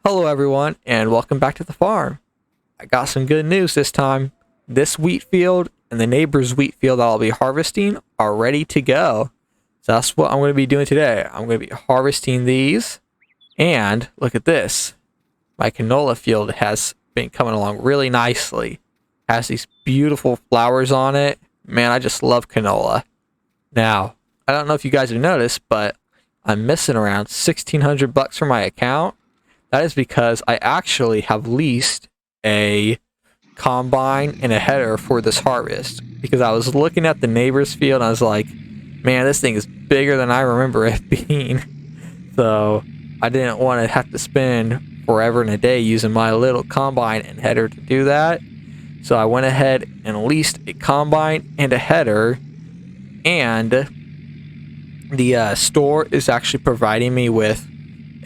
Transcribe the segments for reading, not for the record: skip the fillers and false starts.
Hello everyone and welcome back to the farm. I got some good news this time. This wheat field and the neighbor's wheat field that I'll be harvesting are ready to go. So that's what I'm going to be doing today. I'm going to be harvesting these, and look at this. My canola field has been coming along really nicely. Has these beautiful flowers on it. Man, I just love canola. Now, I don't know if you guys have noticed, but I'm missing around $1,600 from my account. That is because I actually have leased a combine and a header for this harvest. Because I was looking at the neighbor's field and I was like, man, this thing is bigger than I remember it being. So I didn't want to have to spend forever and a day using my little combine and header to do that. So I went ahead and leased a combine and a header. And the store is actually providing me with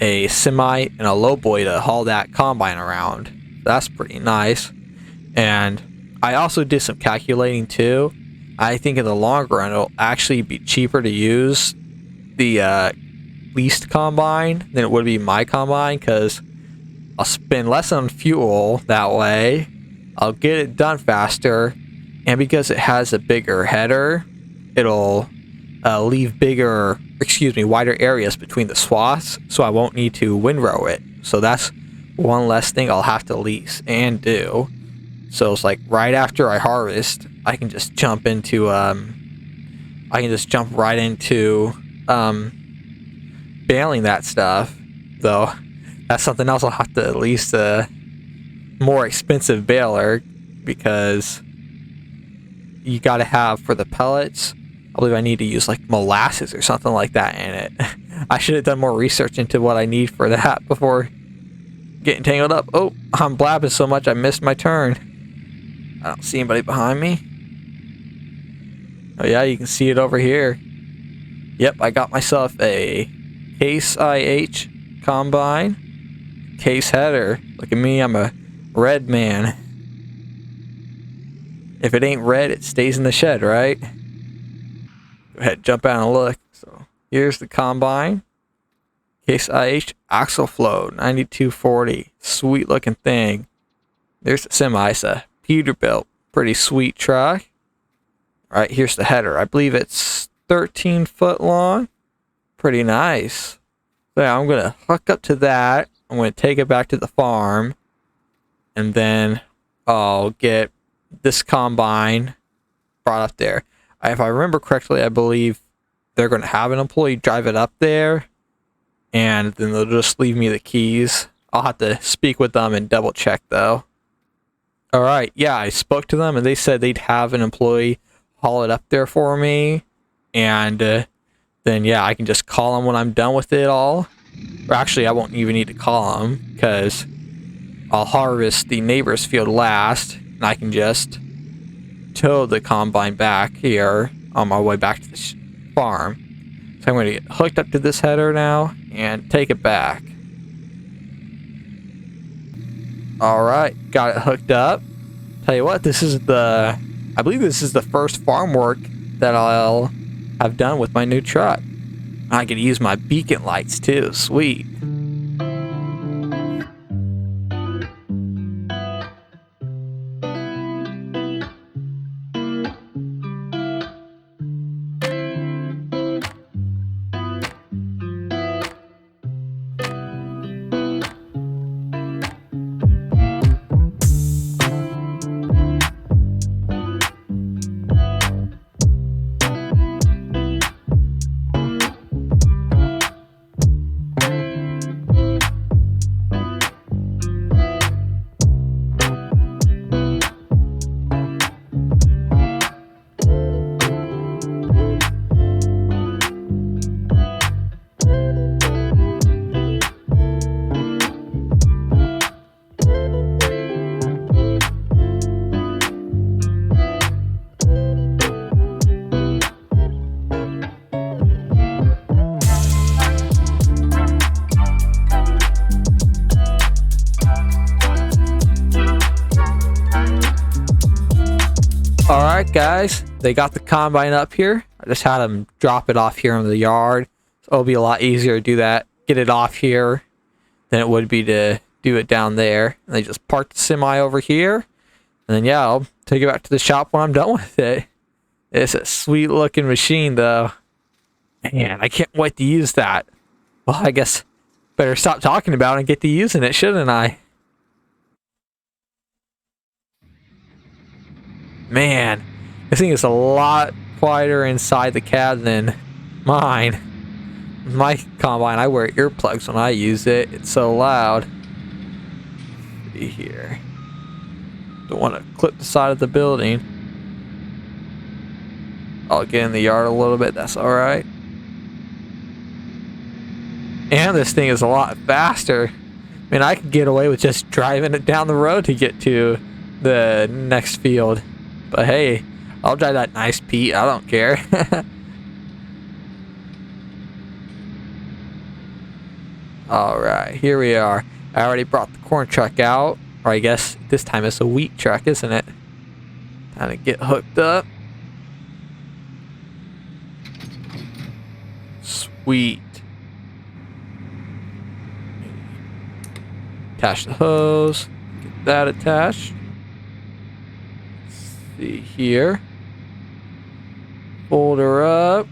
a semi and a lowboy to haul that combine around. That's pretty nice. And I also did some calculating too. I think in the long run it'll actually be cheaper to use the leased combine than it would be my combine, because I'll spend less on fuel that way. I'll get it done faster, and because it has a bigger header, it'll leave wider areas between the swaths, so I won't need to windrow it. So that's one less thing I'll have to lease and do. So it's like right after I harvest, I can just jump into right into baling that stuff. Though that's something else. I'll have to at least a more expensive baler, because you got to have, for the pellets, I believe I need to use like molasses or something like that in it. I should have done more research into what I need for that before getting tangled up. Oh, I'm blabbing so much I missed my turn. I don't see anybody behind me. Oh yeah, you can see it over here. Yep, I got myself a Case IH combine, Case header. Look at me, I'm a red man. If it ain't red, it stays in the shed, right? Go ahead, jump out and look. So here's the combine. Case IH axle flow 9240. Sweet looking thing. There's the semi. It's a Peterbilt. Pretty sweet truck. Alright, here's the header. I believe it's 13 foot long. Pretty nice. So yeah, I'm going to hook up to that. I'm going to take it back to the farm. And then I'll get this combine brought up there. If I remember correctly, I believe they're going to have an employee drive it up there, and then they'll just leave me the keys. I'll have to speak with them and double check though. Alright, yeah, I spoke to them and they said they'd have an employee haul it up there for me, and then yeah, I can just call them when I'm done with it all. Or actually, I won't even need to call them, because I'll harvest the neighbor's field last, and I can just tow the combine back here on my way back to the farm. So I'm going to get hooked up to this header now and take it back. Alright, got it hooked up. Tell you what, I believe this is the first farm work that I'll have done with my new truck. I can use my beacon lights too, sweet. Alright guys, they got the combine up here. I just had them drop it off here in the yard. So it'll be a lot easier to do that, get it off here, than it would be to do it down there. And they just park the semi over here. And then, yeah, I'll take it back to the shop when I'm done with it. It's a sweet looking machine, though. Man, I can't wait to use that. Well, I guess better stop talking about it and get to using it, shouldn't I? Man, this thing is a lot quieter inside the cab than mine. My combine, I wear earplugs when I use it. It's so loud. Let's see here. Don't want to clip the side of the building. I'll get in the yard a little bit. That's all right. And this thing is a lot faster. I mean, I could get away with just driving it down the road to get to the next field. But hey, I'll drive that nice Pete. I don't care. Alright, here we are. I already brought the corn truck out. Or I guess this time it's a wheat truck, isn't it? Time to get hooked up. Sweet. Attach the hose. Get that attached. Let's see here. Fold her up.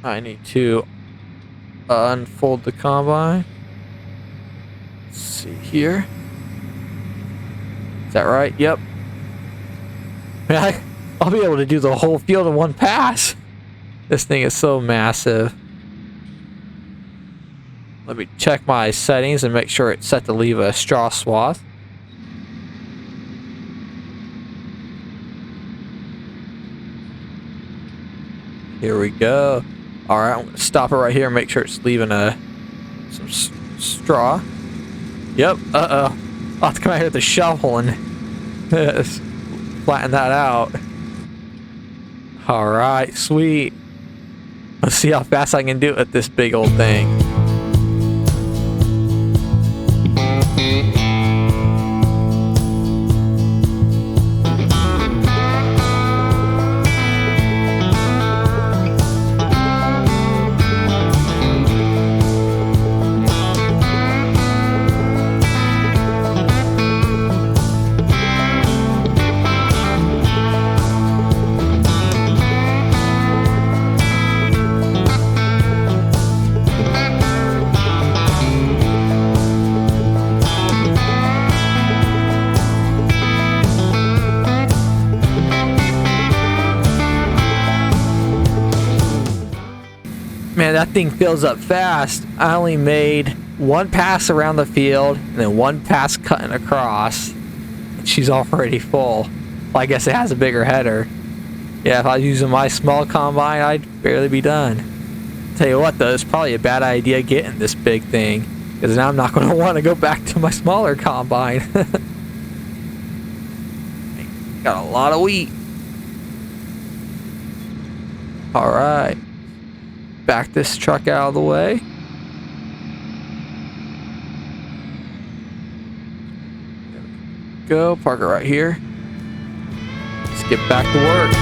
I need to unfold the combine. Let's see here. Is that right? Yep. I'll be able to do the whole field in one pass. This thing is so massive. Let me check my settings and make sure it's set to leave a straw swath. Here we go. Alright, I'm going to stop it right here and make sure it's leaving some straw. Yep, uh-oh. I'll have to come out here with the shovel and flatten that out. Alright, sweet. Let's see how fast I can do it with this big old thing. Man, that thing fills up fast. I only made one pass around the field and then one pass cutting across. She's already full. Well, I guess it has a bigger header. Yeah, if I was using my small combine, I'd barely be done. Tell you what though, it's probably a bad idea getting this big thing, because now I'm not going to want to go back to my smaller combine. Got a lot of wheat. Alright. Back this truck out of the way. Go, park it right here. Let's get back to work.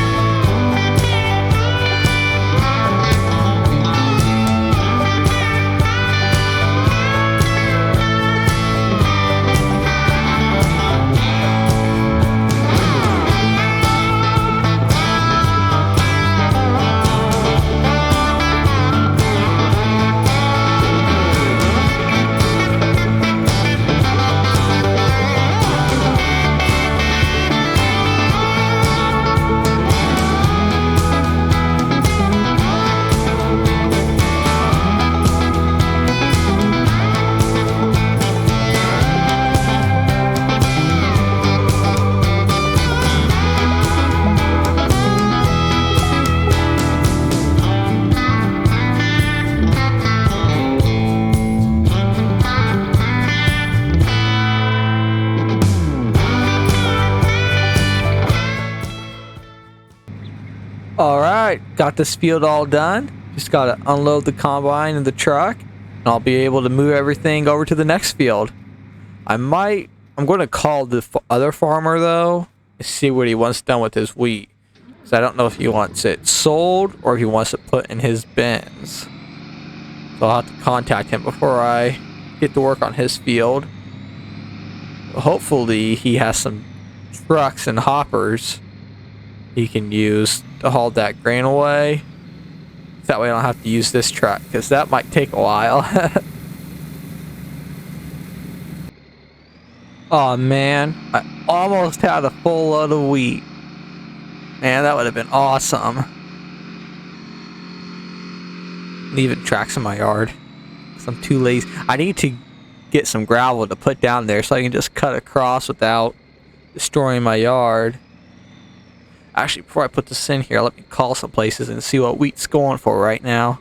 Alright, got this field all done. Just gotta unload the combine in the truck, and I'll be able to move everything over to the next field. I'm going to call the other farmer though, and see what he wants done with his wheat. Because I don't know if he wants it sold, or if he wants it put in his bins. So I'll have to contact him before I get to work on his field. Hopefully he has some trucks and hoppers he can use to haul that grain away. That way I don't have to use this truck, because that might take a while. Oh man, I almost had a full load of wheat. Man, that would have been awesome. Leaving tracks in my yard, 'cause I'm too lazy. I need to get some gravel to put down there so I can just cut across without destroying my yard. Actually, before I put this in here, let me call some places and see what wheat's going for right now.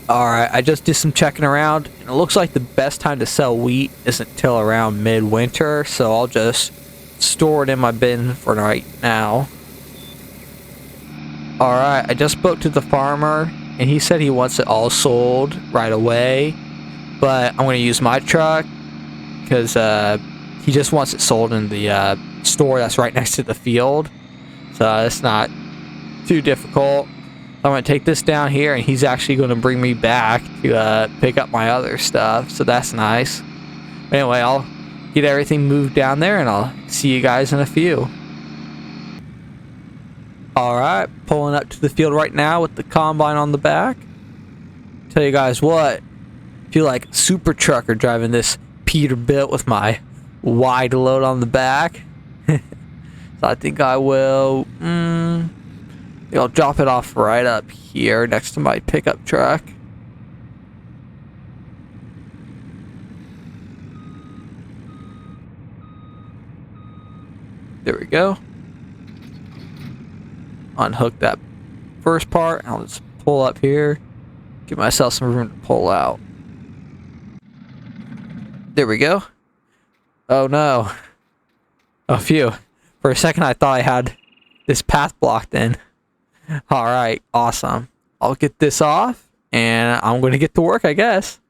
Alright, I just did some checking around, and it looks like the best time to sell wheat isn't till around midwinter, so I'll just store it in my bin for right now. Alright, I just spoke to the farmer, and he said he wants it all sold right away, but I'm going to use my truck, because he just wants it sold in the store that's right next to the field, so it's not too difficult. I'm going to take this down here, and he's actually going to bring me back to pick up my other stuff, so that's nice. But anyway, I'll get everything moved down there, and I'll see you guys in a few. Alright, pulling up to the field right now with the combine on the back. Tell you guys what, I feel like a super trucker driving this Peterbilt with my wide load on the back. So I think I will... I'll drop it off right up here next to my pickup truck. There we go. Unhook that first part. I'll just pull up here. Give myself some room to pull out. There we go. Oh no. Oh phew. For a second I thought I had this path blocked in. Alright, awesome. I'll get this off, and I'm going to get to work, I guess.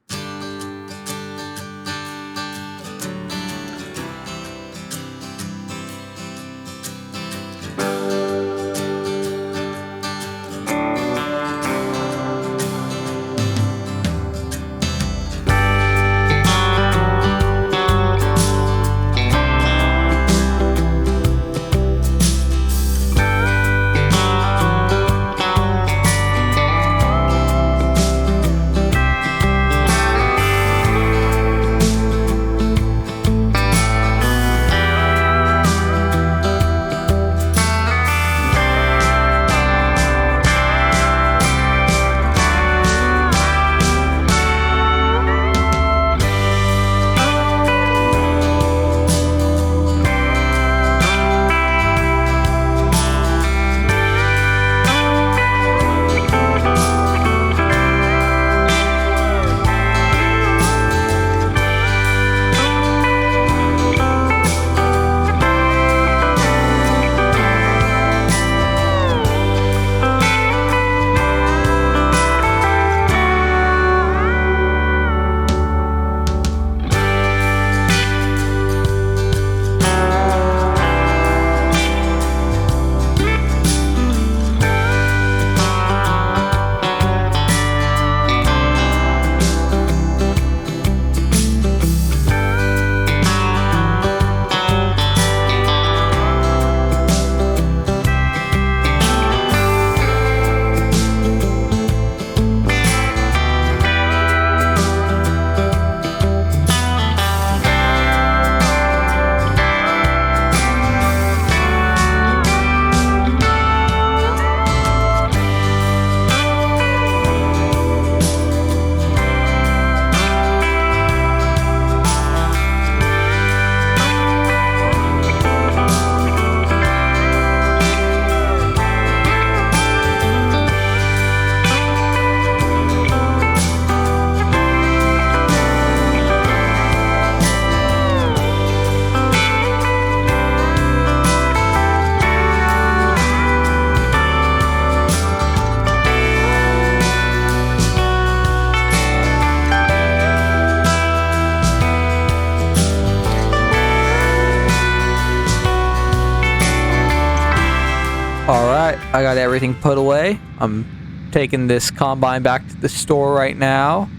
Alright, I got everything put away. I'm taking this combine back to the store right now.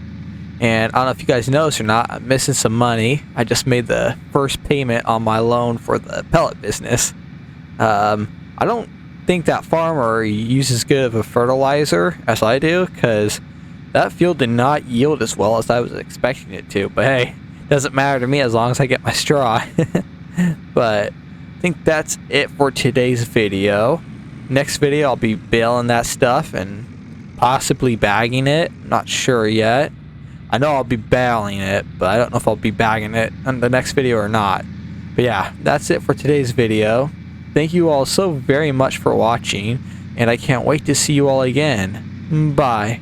And I don't know if you guys noticed or not, I'm missing some money. I just made the first payment on my loan for the pellet business. I don't think that farmer uses good of a fertilizer as I do, because that field did not yield as well as I was expecting it to. But hey, doesn't matter to me as long as I get my straw. But I think that's it for today's video. Next video I'll be baling that stuff and possibly bagging it. Not sure yet. I know I'll be baling it, but I don't know if I'll be bagging it in the next video or not. But yeah, that's it for today's video. Thank you all so very much for watching, and I can't wait to see you all again. Bye.